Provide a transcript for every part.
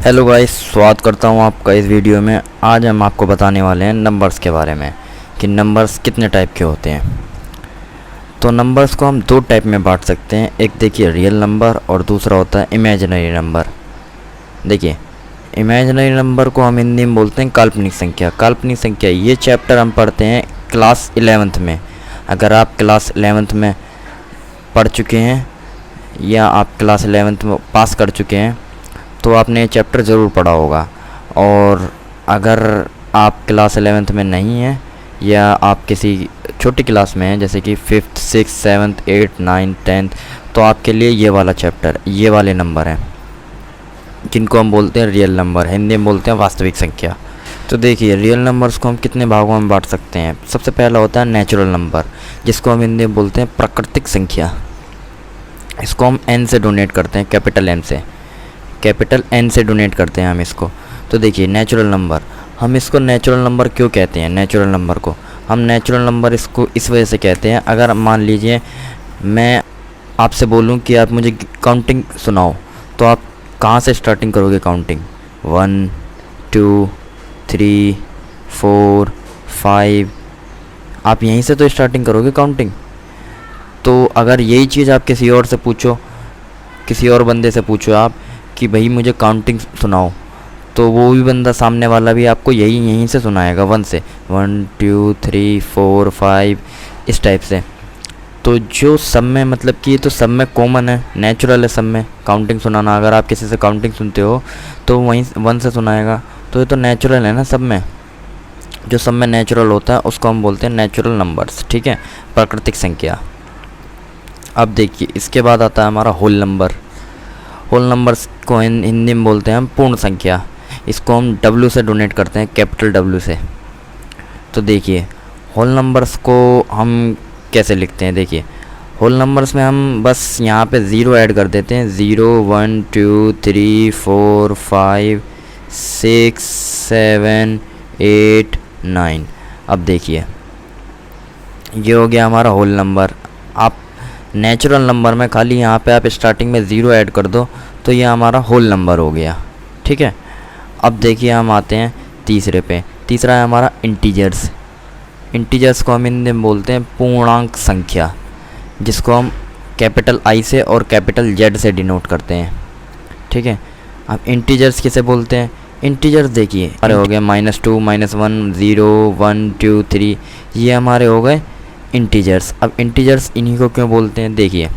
Hello guys, स्वागत करता हूँ आपका इस वीडियो में। आज हम आपको बताने वाले हैं नंबर्स के बारे में कि नंबर्स कितने टाइप के होते हैं। तो नंबर्स को हम दो टाइप में बांट सकते हैं। एक देखिए रियल नंबर और दूसरा होता है इमेजिनरी नंबर। देखिए, इमेजिनरी नंबर को हम हिंदी में बोलते हैं काल्पनिक संख्या। काल्पनिक संख्या ये चैप्टर हम पढ़ते हैं क्लास 11th में। अगर आप क्लास 11th में पढ़ चुके हैं या आप क्लास 11th में पास कर चुके हैं तो आपने ये चैप्टर ज़रूर पढ़ा होगा। और अगर आप क्लास 11th में नहीं हैं या आप किसी छोटी क्लास में हैं जैसे कि 5th 6th 7th 8th 9th 10th, तो आपके लिए ये वाला चैप्टर, ये वाले नंबर हैं जिनको हम बोलते हैं रियल नंबर, हिंदी में बोलते हैं वास्तविक संख्या। तो देखिए, रियल नंबर्स को हम कितने भागों में बांट सकते हैं। सबसे पहला होता है नेचुरल नंबर, जिसको हम हिंदी में बोलते हैं प्राकृतिक संख्या। इसको हम एन से डोनेट करते हैं, कैपिटल एन से, कैपिटल एन से डोनेट करते हैं हम इसको। तो देखिए नेचुरल नंबर, हम इसको नेचुरल नंबर क्यों कहते हैं? नेचुरल नंबर को हम नेचुरल नंबर इसको इस वजह से कहते हैं, अगर मान लीजिए मैं आपसे बोलूं कि आप मुझे काउंटिंग सुनाओ, तो आप कहाँ से स्टार्टिंग करोगे काउंटिंग? 1 2 3 4 5, आप यहीं से तो स्टार्टिंग करोगे काउंटिंग। तो अगर यही चीज़ आप किसी और से पूछो, किसी और बंदे से पूछो आप कि भाई मुझे काउंटिंग सुनाओ, तो वो भी बंदा सामने वाला भी आपको यहीं से सुनाएगा, 1 से, 1 2 3 4 5, इस टाइप से। तो जो सब में, मतलब कि ये तो सब में कॉमन है, नेचुरल है सब में काउंटिंग सुनाना। अगर आप किसी से काउंटिंग सुनते हो तो वहीं 1 से सुनाएगा, तो ये तो नेचुरल है ना सब में। जो सब में नेचुरल होता है उसको हम बोलते हैं नेचुरल नंबर्स, ठीक है, प्राकृतिक संख्या। अब देखिए, इसके बाद आता है हमारा होल नंबर। होल नंबर्स को हिंदी में बोलते हैं हम पूर्ण संख्या। इसको हम W से डोनेट करते हैं, कैपिटल W से। तो देखिए, होल नंबर्स को हम कैसे लिखते हैं? देखिए, होल नंबर्स में हम बस यहाँ पे ज़ीरो ऐड कर देते हैं। 0 1 2 3 4 5 6 7 8 9। अब देखिए, ये हो गया हमारा होल नंबर। आप नेचुरल नंबर में खाली यहाँ पे आप स्टार्टिंग में ज़ीरो ऐड कर दो तो ये हमारा होल नंबर हो गया, ठीक है। अब देखिए, हम आते हैं तीसरे पे। तीसरा है हमारा इंटीजर्स। इंटीजर्स को हम हिंदी में बोलते हैं पूर्णांक संख्या, जिसको हम कैपिटल I से और कैपिटल Z से डिनोट करते हैं, ठीक है। अब इंटीजर्स किसे बोलते हैं? इंटीजर्स देखिए हमारे हो गए -2 -1 0 1 2 3, ये हमारे हो गए इंटीजर्स। अब इंटीजर्स इन्हीं को क्यों बोलते हैं? देखिए,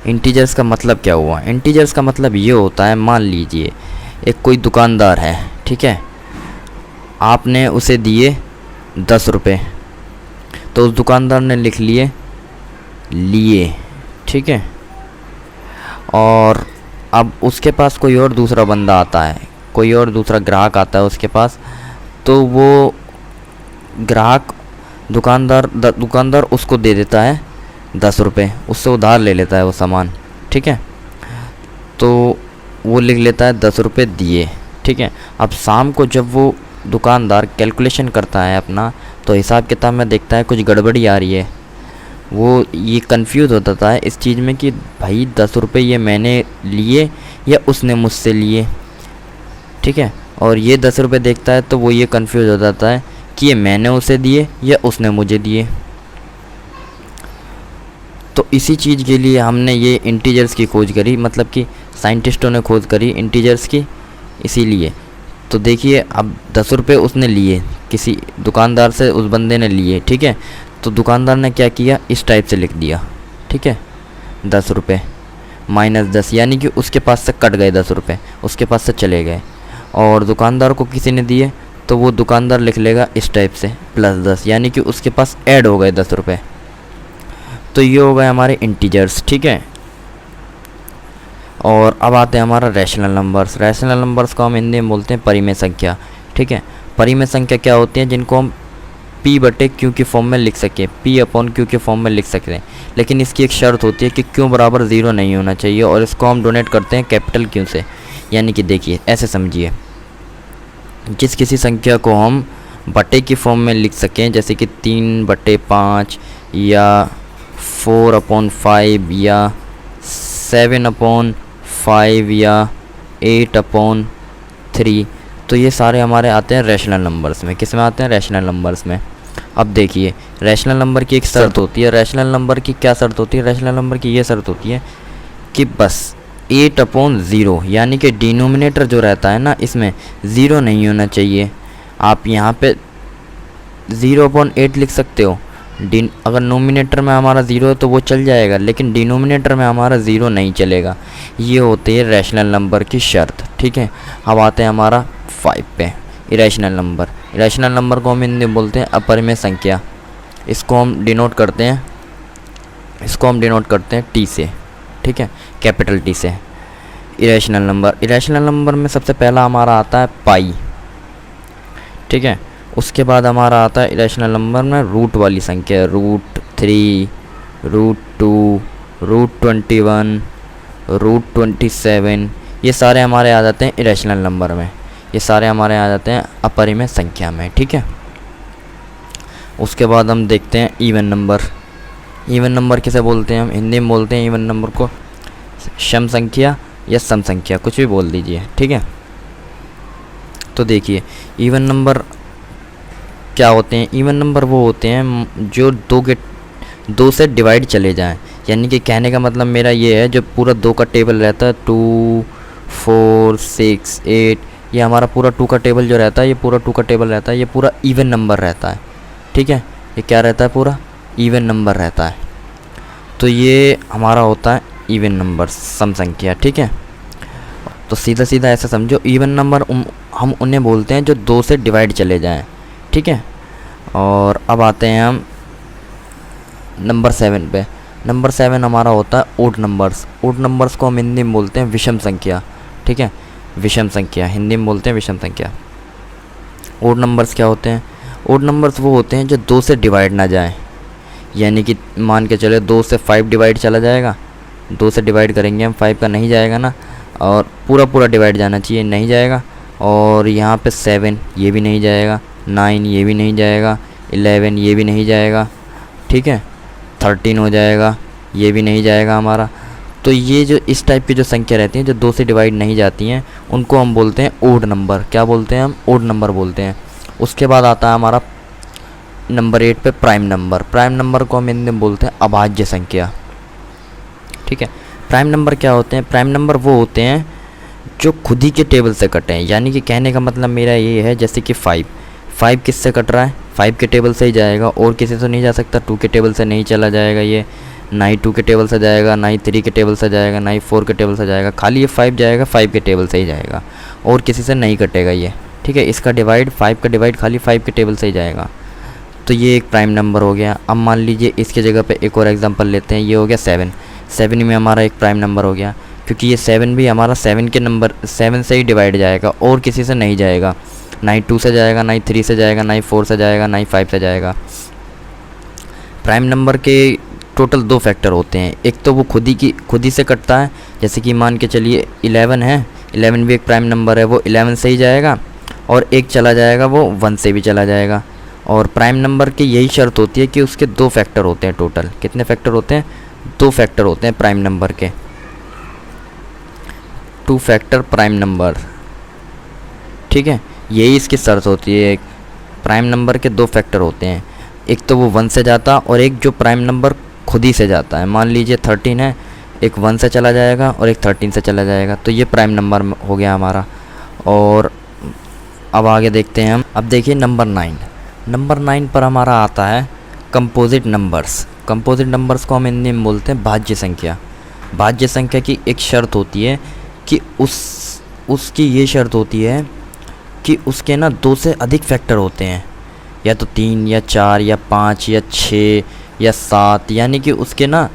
इंटीजर्स का मतलब क्या हुआ? इंटीजर्स का मतलब ये होता है, मान लीजिए एक कोई दुकानदार है, ठीक है, आपने उसे दिए 10 रुपये, तो उस दुकानदार ने लिख लिए, ठीक है। और अब उसके पास कोई और दूसरा बंदा आता है, कोई और दूसरा ग्राहक आता है उसके पास, तो वो ग्राहक दुकानदार उसको दे देता है 10 रुपये, उससे उधार ले लेता है वो सामान, ठीक है। तो वो लिख लेता है 10 रुपये दिए, ठीक है। अब शाम को जब वो दुकानदार कैलकुलेशन करता है अपना, तो हिसाब किताब में देखता है कुछ गड़बड़ी आ रही है। वो ये कंफ्यूज हो जाता है इस चीज़ में कि भाई 10 रुपये ये मैंने लिए या उसने मुझसे लिए, ठीक है। और ये 10 रुपये देखता है तो वो ये कंफ्यूज हो जाता है कि ये मैंने उसे दिए या उसने मुझे दिए। तो इसी चीज़ के लिए हमने ये इंटीजर्स की खोज करी, मतलब कि साइंटिस्टों ने खोज करी इंटीजर्स की, इसीलिए। तो देखिए, अब 10 रुपये उसने लिए, किसी दुकानदार से उस बंदे ने लिए, ठीक है। तो दुकानदार ने क्या किया, इस टाइप से लिख दिया, ठीक है, 10 रुपये -10, यानी कि उसके पास से कट गए 10 रुपये, उसके पास से चले गए। और दुकानदार को किसी ने दिए तो वो दुकानदार लिख लेगा इस टाइप से +10, यानी कि उसके पास ऐड हो गए 10 रुपये। तो ये हो गए हमारे इंटीजर्स, ठीक है। और अब आते हैं हमारा रैशनल नंबर्स। रैशनल नंबर्स को हम हिंदी में बोलते हैं परिमेय संख्या, ठीक है। परिमेय संख्या क्या होती है? जिनको हम P/Q की फॉर्म में लिख सकें, P/Q के फॉर्म में लिख सकते हैं, लेकिन इसकी एक शर्त होती है कि Q बराबर 0 नहीं होना चाहिए, और इसको हम डोनेट करते हैं कैपिटल Q से। यानी कि देखिए, ऐसे समझिए, जिस किसी संख्या को हम बटे की फॉर्म में लिख सकें, जैसे कि 3/5 या 4/5 या 7/5 या 8/3। तो ये सारे हमारे आते हैं रैशनल नंबर्स में। किस में आते हैं? रैशनल नंबर्स में। अब देखिए, रैशनल नंबर की एक शर्त होती है। रैशनल नंबर की क्या शर्त होती है? रैशनल नंबर की ये शर्त होती है कि बस 8/0, यानी कि डिनोमिनेटर जो रहता है ना, इसमें ज़ीरो नहीं होना चाहिए। आप यहाँ पे 0/8 लिख सकते हो। अगर नोमिनेटर में हमारा ज़ीरो है तो वो चल जाएगा, लेकिन डिनोमिनेटर में हमारा ज़ीरो नहीं चलेगा। ये होती है रैशनल नंबर की शर्त। ठीक है, अब आते हैं हमारा 5 पे, इरेशनल नंबर। इरेशनल नंबर को हम हिंदी में बोलते हैं अपरिमेय संख्या। इसको हम डिनोट करते हैं टी से। ठीक है, कैपिटल टी से। इरेशनल नंबर में सबसे पहला हमारा आता है पाई। ठीक है, उसके बाद हमारा आता है इरेशनल नंबर में रूट वाली संख्या, √3, √2, √21, √27। ये सारे हमारे आ जाते हैं इरेशनल नंबर में। ये सारे हमारे आ जाते हैं अपरिमेय संख्या में। ठीक है, उसके बाद हम देखते हैं इवन नंबर। इवन नंबर किसे बोलते हैं? हम हिंदी में बोलते हैं इवन नंबर को सम संख्या या सम संख्या, कुछ भी बोल दीजिए। ठीक है, तो देखिए इवन नंबर क्या होते हैं? इवन नंबर वो होते हैं जो दो से डिवाइड चले जाएं। यानी कि कहने का मतलब मेरा ये है, जो पूरा 2 का टेबल रहता है, 2, 4, 6, 8, ये हमारा पूरा 2 का टेबल जो रहता है, ये पूरा 2 का टेबल रहता है, ये पूरा इवन नंबर रहता है। ठीक है, ये क्या रहता है? पूरा इवन नंबर रहता है। तो ये हमारा होता है इवन नंबर, सम संख्या। ठीक है, तो सीधा सीधा ऐसा समझो, इवन नंबर हम उन्हें बोलते हैं जो 2 से डिवाइड चले जाएं। ठीक है, और अब आते हैं हम नंबर 7 पे। नंबर 7 हमारा होता है ओड नंबर्स। ओड नंबर्स को हम हिंदी में बोलते हैं विषम संख्या। ठीक है, विषम संख्या, हिंदी में बोलते हैं विषम संख्या। ओड नंबर्स क्या होते हैं? ओड नंबर्स वो होते हैं जो 2 से डिवाइड ना जाएं। यानी कि मान के चले 2 से 5 डिवाइड चला जाएगा, 2 से डिवाइड करेंगे हम, 5 का नहीं जाएगा ना, और पूरा डिवाइड जाना चाहिए, नहीं जाएगा। और यहाँ पे 7 ये भी नहीं जाएगा, 9 ये भी नहीं जाएगा, 11 ये भी नहीं जाएगा। ठीक है, 13 हो जाएगा, ये भी नहीं जाएगा हमारा। तो ये जो इस टाइप की जो संख्या रहती हैं जो 2 से डिवाइड नहीं जाती हैं, उनको हम बोलते हैं ओड नंबर। क्या बोलते हैं हम? ओड नंबर बोलते हैं। उसके बाद आता है हमारा नंबर 8 पे प्राइम नंबर। प्राइम नंबर को हम हिंदी में बोलते हैं अभाज्य संख्या। ठीक है, प्राइम नंबर क्या होते हैं? प्राइम नंबर वो होते हैं जो खुद ही के टेबल से कटे हैं। यानी कि कहने का मतलब मेरा ये है, जैसे कि 5 किससे कट रहा है? 5 के टेबल से ही जाएगा, और किसी से नहीं जा सकता। 2 के टेबल से नहीं चला जाएगा, ये ना ही 2 के टेबल से जाएगा, ना ही 3 के टेबल से जाएगा, ना ही 4 के टेबल से जाएगा। खाली ये 5 जाएगा, 5 के टेबल से ही जाएगा, और किसी से नहीं कटेगा ये। ठीक है, इसका डिवाइड 5 का डिवाइड खाली 5 के टेबल से ही जाएगा। तो ये एक प्राइम नंबर हो गया। अब मान लीजिए इसके जगह पे एक और एग्जांपल लेते हैं, ये हो गया 7 में हमारा एक प्राइम नंबर हो गया, क्योंकि ये 7 भी हमारा 7 से ही डिवाइड जाएगा, और किसी से नहीं जाएगा। ना ही 2 से जाएगा, ना ही 3 से जाएगा, ना ही 4 से जाएगा, ना ही 5 से जाएगा। प्राइम नंबर के टोटल 2 फैक्टर होते हैं। एक तो वो खुद ही से कटता है, जैसे कि मान के चलिए 11 है, 11 भी एक प्राइम नंबर है, वो 11 से ही जाएगा, और एक चला जाएगा वो 1 से भी चला जाएगा। और प्राइम नंबर की यही शर्त होती है कि उसके 2 फैक्टर होते हैं। टोटल कितने फैक्टर होते हैं? 2 फैक्टर होते हैं प्राइम नंबर के, 2 फैक्टर प्राइम नंबर। ठीक है, यही इसकी शर्त होती है। प्राइम नंबर के 2 फैक्टर होते हैं, एक तो वो 1 से जाता, और एक जो प्राइम नंबर खुद ही से जाता है। मान लीजिए 13 है, एक 1 से चला जाएगा और एक 13 से चला जाएगा, तो ये प्राइम नंबर हो गया हमारा। और अब आगे देखते हैं हम। अब देखिए नंबर 9 पर हमारा आता है कंपोजिट नंबर्स। कंपोजिट नंबर्स को हम हिंदी में बोलते हैं भाज्य संख्या। भाज्य संख्या की एक शर्त होती है कि उसकी ये शर्त होती है कि उसके ना 2 से अधिक फैक्टर होते हैं, या तो 3 या 4 या 5 या 6 या 7, यानी कि उसके ना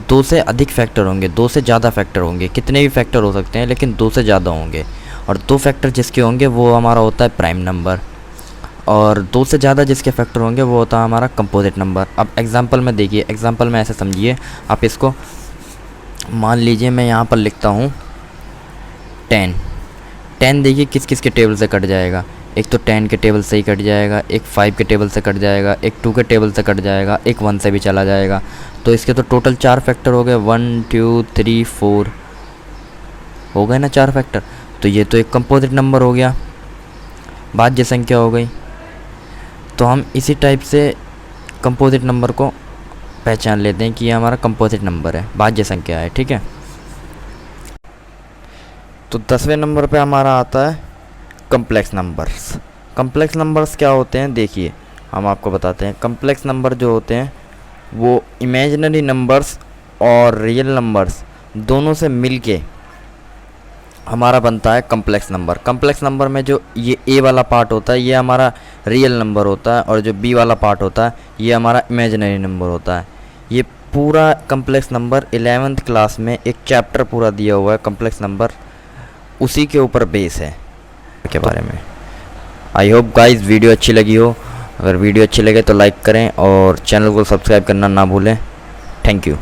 2 से अधिक फैक्टर होंगे, 2 से ज़्यादा फैक्टर होंगे। कितने भी फैक्टर हो सकते हैं, लेकिन 2 से ज़्यादा होंगे, और 2 फैक्टर जिसके होंगे वो हमारा होता है प्राइम नंबर, और 2 से ज़्यादा जिसके फैक्टर होंगे वो होता है हमारा कंपोजिट नंबर। अब एग्जांपल में देखिए, एग्जांपल में ऐसे समझिए आप इसको। मान लीजिए मैं यहाँ पर लिखता हूँ 10। देखिए किस किस के टेबल से कट जाएगा। एक तो 10 के टेबल से ही कट जाएगा, एक 5 के टेबल से कट जाएगा, एक 2 के टेबल से कट जाएगा, एक 1 से भी चला जाएगा। तो इसके तो टोटल 4 फैक्टर हो गए, 1 2 3 4 हो गए ना 4 फैक्टर। तो ये तो एक कंपोजिट नंबर हो गया, भाज्य संख्या हो गई। तो हम इसी टाइप से कंपोजिट नंबर को पहचान लेते हैं कि ये हमारा कंपोजिट नंबर है, भाज्य संख्या है, ठीक है। तो 10वें नंबर पे हमारा आता है कम्प्लेक्स नंबर्स। कम्प्लेक्स नंबर्स क्या होते हैं, देखिए हम आपको बताते हैं। कम्प्लेक्स नंबर जो होते हैं वो इमेजिनरी नंबर्स और रियल नंबर्स दोनों से मिलके हमारा बनता है कम्प्लेक्स नंबर। कम्प्लेक्स नंबर में जो ये ए वाला पार्ट होता है ये हमारा रियल नंबर होता है, और जो बी वाला पार्ट होता है ये हमारा इमेजिनरी नंबर होता है। ये पूरा कम्प्लेक्स नंबर 11th क्लास में एक चैप्टर पूरा दिया हुआ है कम्प्लेक्स नंबर, उसी के ऊपर बेस है के बारे में। आई होप गाइस वीडियो अच्छी लगी हो। अगर वीडियो अच्छी लगे तो लाइक करें और चैनल को सब्सक्राइब करना ना भूलें। Thank you.